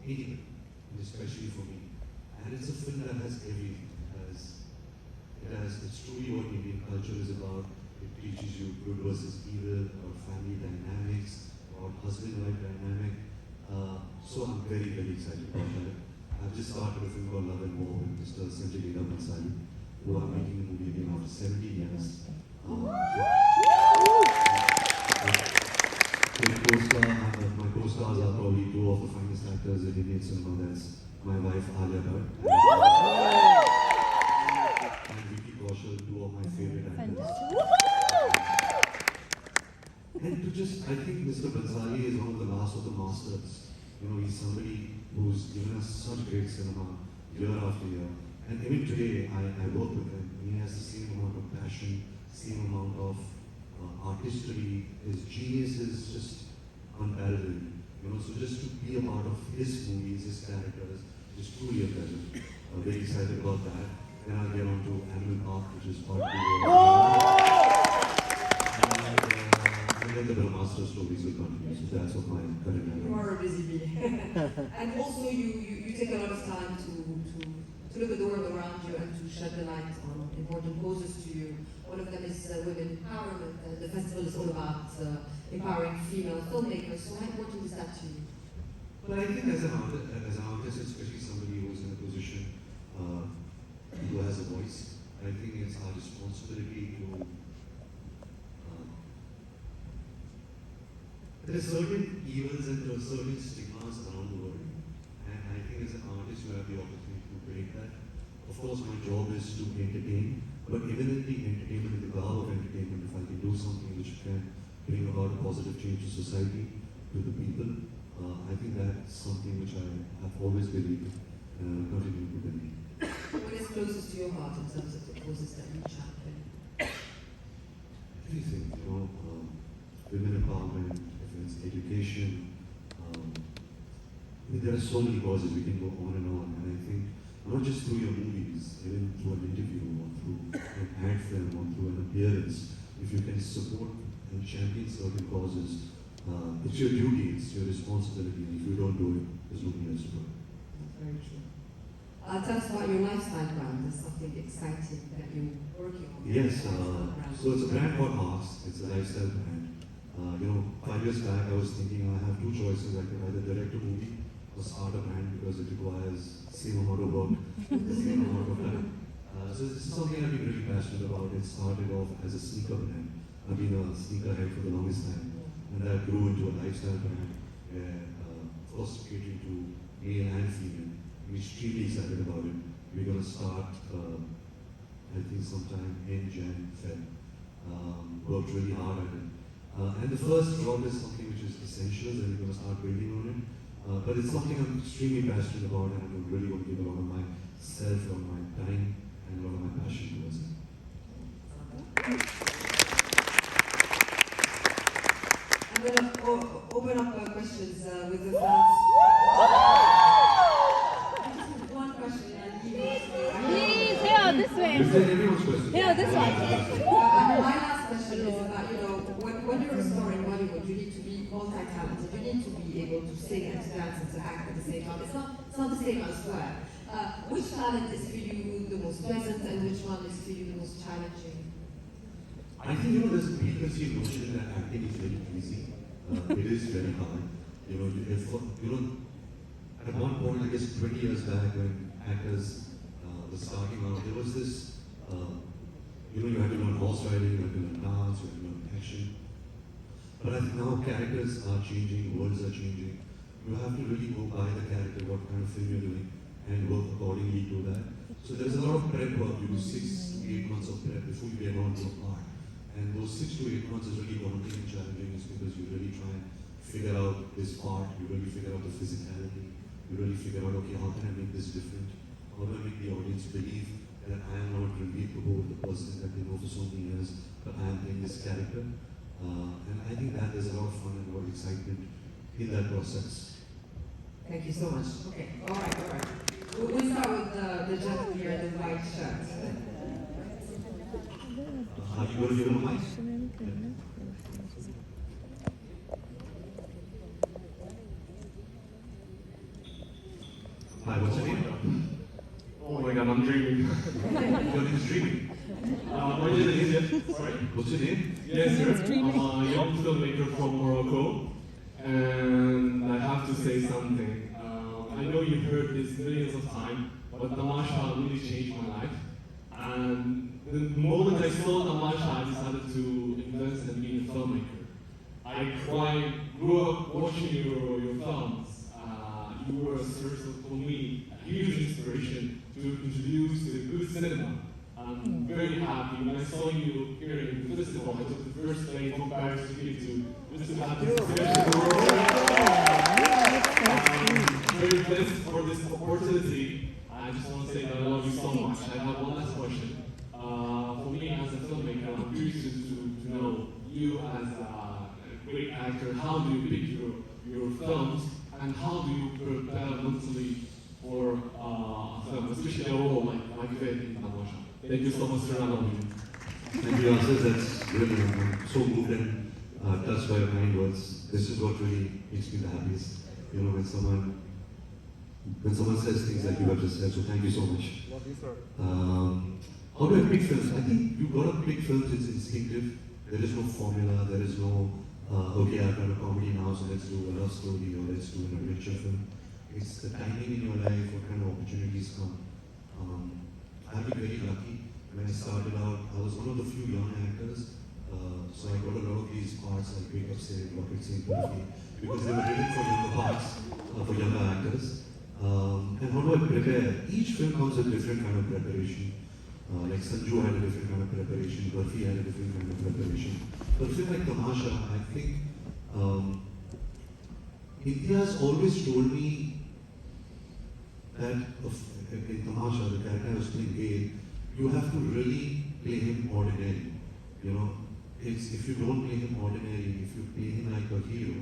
anybody, and especially for me. And it's a film that has everything. It's truly what Indian culture is about. It teaches you good versus evil, or family dynamics, or husband-wife dynamic. So I'm very, very excited about that. I've just started a film called Love and War with Mr. Sanjay Bansali, who are making a movie again after 17 years. My co-stars are probably two of the finest actors in Indian cinema. That's my wife aliabhatt and two of my favorite actors. And I think Mr. Bansali is one of the last of the masters. He's somebody who's given us such great cinema year after year. And even today, I work with him. He has the same amount of passion, same amount of artistry. His genius is just unparalleled. So just to be a part of his movies, his characters, is truly a pleasure. Very excited about that. Then I'll get on to Ranbirkapoor, which is part 2. And then the Brahmastra stories will continue. So that's what my current idea is. You are a busy bee. And also you take a lot of time to look at the world around you and to shed the light on important causes to you. One of them is women empowerment. The festival is all about empowering female filmmakers. So how important is that to you? Well, I think as an artist, especially somebody who's in a position who has a voice, I think it's our responsibility to. There are certain evils and there are certain stigmas around the world, and I think as an artist you have the opportunity to break that. Of course, my job is to entertain, but even in the entertainment, in the garb of entertainment, if I can do something which can bring about a positive change to society, to the people, I think that's something which I have always believed and continue to believe. What is closest to your heart in terms of the causes that you champion? Everything, women empowerment, if it's education. There are so many causes, we can go on, and I think not just through your movies, even through an interview or through an ad film or through an appearance, if you can support and champion certain causes, it's your duty, it's your responsibility, and if you don't do it, there's nobody else to do it. That's very true. Tell us about your lifestyle brand. There's something exciting that you're working on. Yes, so it's a brand called Mars. It's a lifestyle brand. 5 years back I was thinking I have two choices. I could either direct a movie or start a brand because it requires the same amount of work, the same amount of time. So this is something I've been really passionate about. It started off as a sneaker brand. I've been a sneakerhead for the longest time. And that grew into a lifestyle brand where, of course, catering to male and female. I'm extremely excited about it. We're going to start, I think, sometime in Jan, Feb. Worked really hard at it. And the first drop is something which is essential, and we're going to start building on it. But it's something I'm extremely passionate about, and I really want to give a lot of myself, a lot of my time, and a lot of my passion towards it. I'm going to open up questions with the fans. One question and Please, here, this way. Here, this one. my last question is about, when you're a star in Bollywood, you need to be multi-talented. You need to be able to sing and to dance and to act at the same time. It's not the same elsewhere. Which talent is for you the most pleasant, and which one is for you the most challenging? I think, there's a preconceived notion that acting is very easy. It is very hard. At one point, I guess 20 years back, when actors were starting out, there was this, you had to learn horse riding, you had to learn dance, you had to learn action. But I think now characters are changing, worlds are changing. You have to really go by the character, what kind of film you're doing, and work accordingly to that. So there's a lot of prep work. You do 6 to 8 months of prep before you get on to a part. And those 6 to 8 months is really daunting and challenging, is because you really try and figure out this part, you really figure out the physicality, you really figure out, okay, how can I make this different? How do I make the audience believe that I am not Ranbir Kapoor, the person that they know for so many years, but I am playing this character? And I think that there's a lot of fun and a lot of excitement in that process. Thank you so much. Okay, all right. We'll start with the gentleman here in the white shirt. Are you going to give him a mic? Hi, what's your name? Oh my god, I'm dreaming. Your name is Dreaming. My name is Jeddah. Sorry? What's your name? Yes, sir. I'm a young filmmaker from Morocco. And I have to say something. I know you've heard this millions of times, but Tamasha really changed my life. And the moment I saw Tamasha, I decided to invest in being a filmmaker. I grew up watching your films. You were a source of, for me, a huge inspiration to introduce the good cinema. I'm very happy when I saw you here in the festival. I took the first plane from Paris to here just to have this experience. I'm very blessed for this opportunity. I just want to say that I love you so much. I have one last question. For me as a filmmaker, I'm curious to know you as a great actor. How do you pick your films? And how do you prepare mentally for a film, especially a role like Ved in Tamasha? Thank you so much, sir. I love you. Thank you, Asif. That's really, I'm so moved and touched by your kind words. This is what really makes me the happiest. You know, when someone says things like you have just said, so thank you so much. Love you, sir. How do I pick films? I think you've got to pick films, it's instinctive. There is no formula, there is no okay, I've done a comedy now, so let's do a love story or let's do an adventure film. It's the timing in your life, what kind of opportunities come. I've been very lucky. When I started out, I was one of the few young actors, so I got a lot of these parts like Wake Up Say, Rocket Say, because they were written for younger parts, for younger actors. And how do I prepare? Each film comes with different kind of preparation. Like Sanju had a different kind of preparation, Burfi had a different kind of preparation. But a film like Tamasha, I think India has always told me that in Tamasha, the character I was playing Gail, you have to really play him ordinary. You know, if you don't play him ordinary, if you play him like a hero,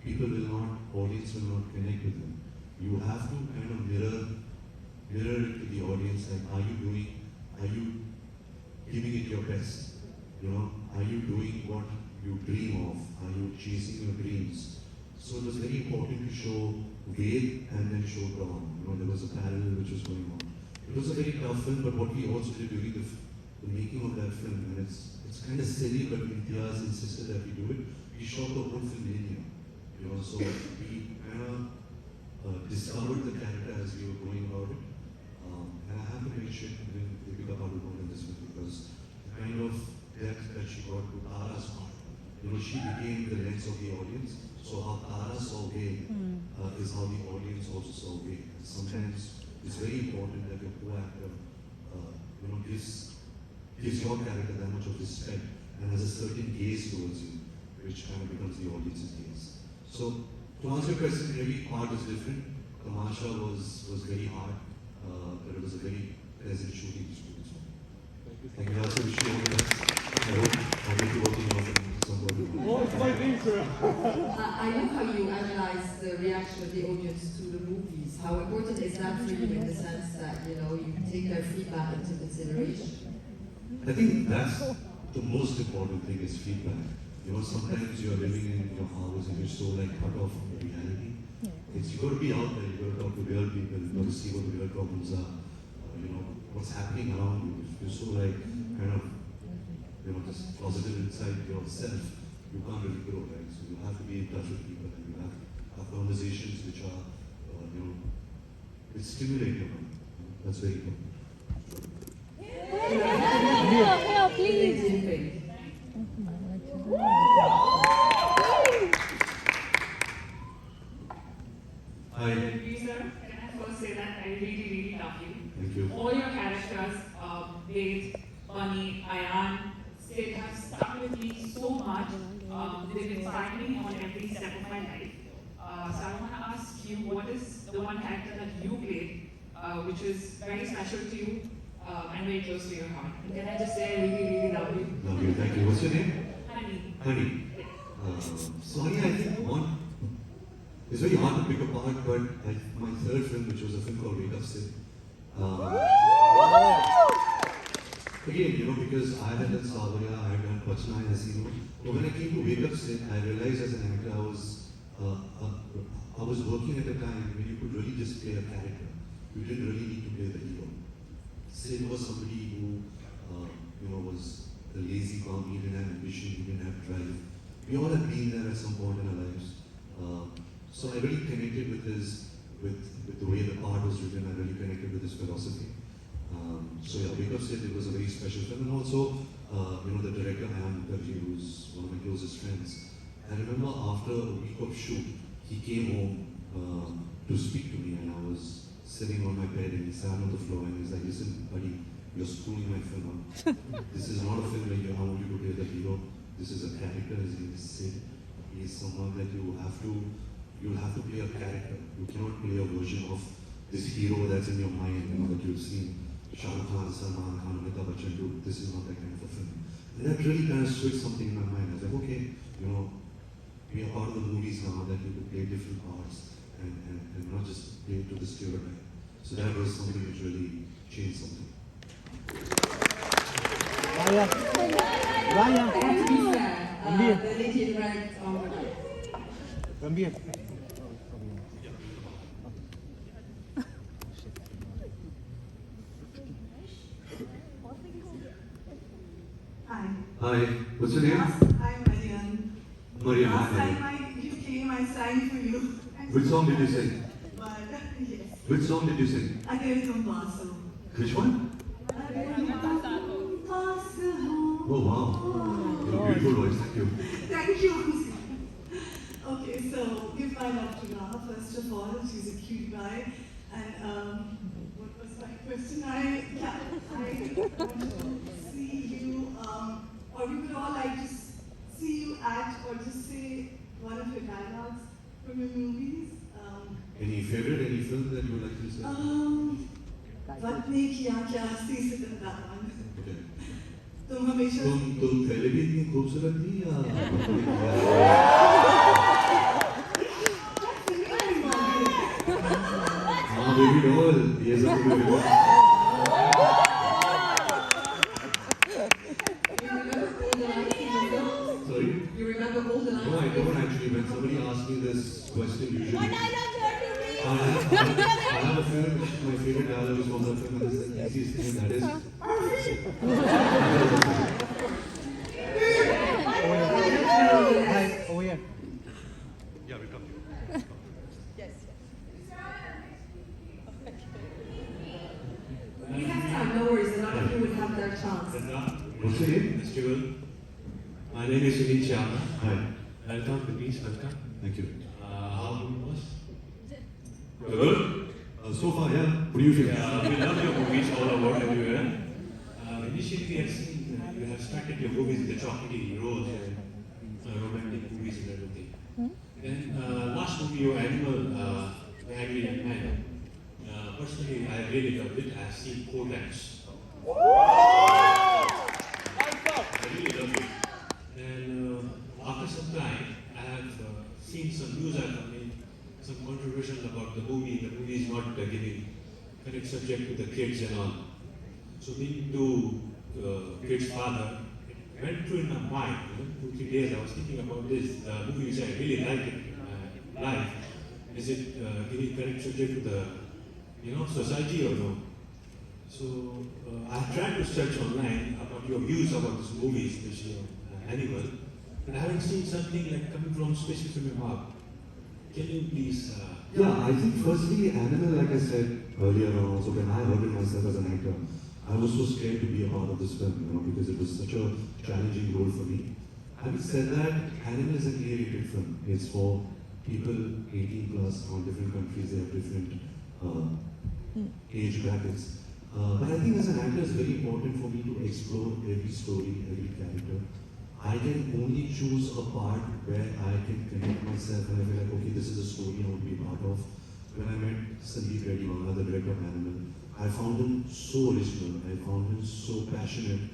people will not, audience will not connect with him. You have to kind of mirror it to the audience, like are you giving it your best? You know, are you doing what you dream of? Are you chasing your dreams? So it was very important to show Ved and then show Dawn. You know, there was a parallel which was going on. It was a very tough film, but what we also did during the making of that film, and it's kind of silly, but Imtiaz insisted that we do it. We shot the whole film linear. You know, so we kind of discovered the character as we were going about it. And I have to mention Ranbir Kapoor in this film because the kind of depth that she got to Tara's part. You know, she became the lens of the audience. So how Tara saw Gail is how the audience also saw Gail. Sometimes it's very important that your co-actor, you know, gives your character that much of respect and has a certain gaze towards you, which kind of becomes the audience's gaze. So to answer your question, every part is different. Tamasha was very hard, but it was a very pleasant shooting experience. Thank you. I also wish you all the best. I hope I'll get to working out in some point. Oh, it's my thing, sir. I love how you analyze the reaction of the audience to the movies. How important is that for you in the sense that, you know, you take their feedback into consideration? I think that's the most important thing is feedback. You know, sometimes you're living in your house and you're so like cut off from the reality. It's, you got to be out there, you got to talk to real people, you got to see what the real problems are, you know, what's happening around you. If you're so like kind of, you know, just positive inside yourself, you can't really grow, right? So you have to be in touch with people and you have conversations which are, you know, which stimulate your mind. That's very important. Hell, please. Hi. Sir, can I first say that I really love you. Thank you. All your characters, Ved, Bunny, Ayan, they have stuck with me so much. They've inspired me on every step of my life. So I want to ask you, what is the one character that you played, which is very special to you and very close to your heart? And can I just say I really love you? Love you. Thank you. What's your name? Honey. Honey. Sorry, I think one. It's very hard to pick apart, but my third film, which was a film called Wake Up Say. Again, you know, because I had done Saudiarabia, I had done Pachna, as you know. But when I came to Wake Up Say, I realized as an actor I was I was working at a time when you could really just play a character. You didn't really need to play the hero. Sid was somebody who, was a lazy bum. He didn't have ambition. He didn't have drive. We all have been there at some point in our lives. So I really connected with the way the part was written. I really connected with his philosophy. So yeah, Wake Up Sid, it was a very special film. And also, the director, aliabhatt, who's one of my closest friends. I remember after a week of shoot, he came home to speak to me, and I was sitting on my bed, and he sat on the floor, and he's like, "Listen, buddy, you're screwing my film up. This is not a film where I want you to play the hero. This is a character. His name is Sid. He is someone that you'll have to play a character. You cannot play a version of this hero that's in your mind, that you've seen Shah Rukh Khan, Salman Khan, Amitabh Bachchan do. This is not that kind of a film." And that really kind of switched something in my mind. I was like, okay, we are part of the movies now, that you could play different parts and not just play to the stereotype. So that was something which really changed something. Raya. Raya. And to be fair, Ranbir. the lady in red, Ranbir. Hi. Hi, what's your name? I'm Marian. Marian. Last Hi. time you came, I sang for you. Which song did you sing? But yes, Which song did you sing? Agare Tum Paas Ho. Which one? Agare Tum Paas Ho. Oh wow, your beautiful voice, thank you. Thank you. Okay, so give my love to Ra. First of all, she's a cute guy. And what was my question? I want to see you, or we would all like to see you act or just say one of your dialogues from your movies. Any favorite, any film that you would like to say? Vatne kiya kya hasti se tandawan. Okay. तुम हमेशा तुम पहले भी इतनी खूबसूरत थी या हाँ बेबी डॉल ये सब भी baby sorry you remember all the lines? no I don't actually when somebody asks me this question usually I have a film my favorite dialogue is from that film and it's the easiest thing that is Hi, over here. yeah we'll come to you We have time, no worries, a lot of you will have their chance. what's your name? Festival. My name is Sunil Chana. Hi Welcome to Beach, welcome. thank you How was? good so far yeah what do you feel We love your movies all over everywhere. Initially, we have seen you have started your movies with the chocolatey rose and romantic movies and everything. Then last movie, your Animal, The Angry Young Man. Personally, I really loved it. I have seen 4 times. I really loved it. And after some time, I have seen some news are coming, some controversial about the movie. The movie is not giving correct subject to the kids and all. So being to kid's father, it went through in my mind. 2-3 days I was thinking about this. The movie which I really liked in my life. Is it giving correct subject to the society or no? So I've tried to search online about your views about this movie, especially Animal, and I haven't seen something like coming from specific from your mouth. Can you please? Yeah, I think firstly, Animal, like I said earlier on, also when I heard it myself as an actor, I was so scared to be a part of this film, because it was such a challenging role for me. Having said that, Animal is an A-rated film. It's for people 18 plus from different countries. They have different age brackets. But I think as an actor, it's very important for me to explore every story, every character. I can only choose a part where I can connect myself and I feel like, okay, this is a story I want to be a part of. When I met Sandeep Reddy, the director of Animal, I found him so original, I found him so passionate,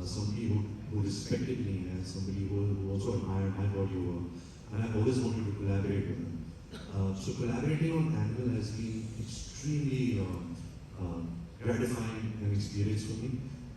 somebody who respected me and somebody who also admired my body of work. And I always wanted to collaborate with him. So collaborating on Animal has been extremely gratifying an experience for me.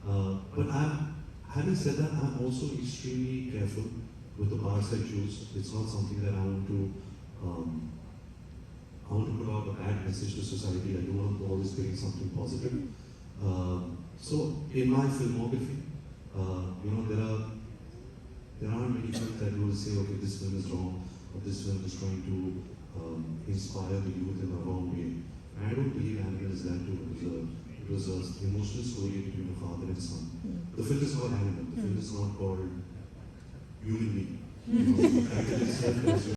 But having said that, I'm also extremely careful with the parts I choose. It's not something that I want to I want to put out a bad message to society. I don't want to always bring something positive. So in my filmography, there aren't many films that will say, okay, this film is wrong, or this film is trying to inspire the youth in a wrong way. And I don't believe Animal is that too. It was an emotional story between a father and son. The film is called Animal. The film is not called Human Being. The title itself tells you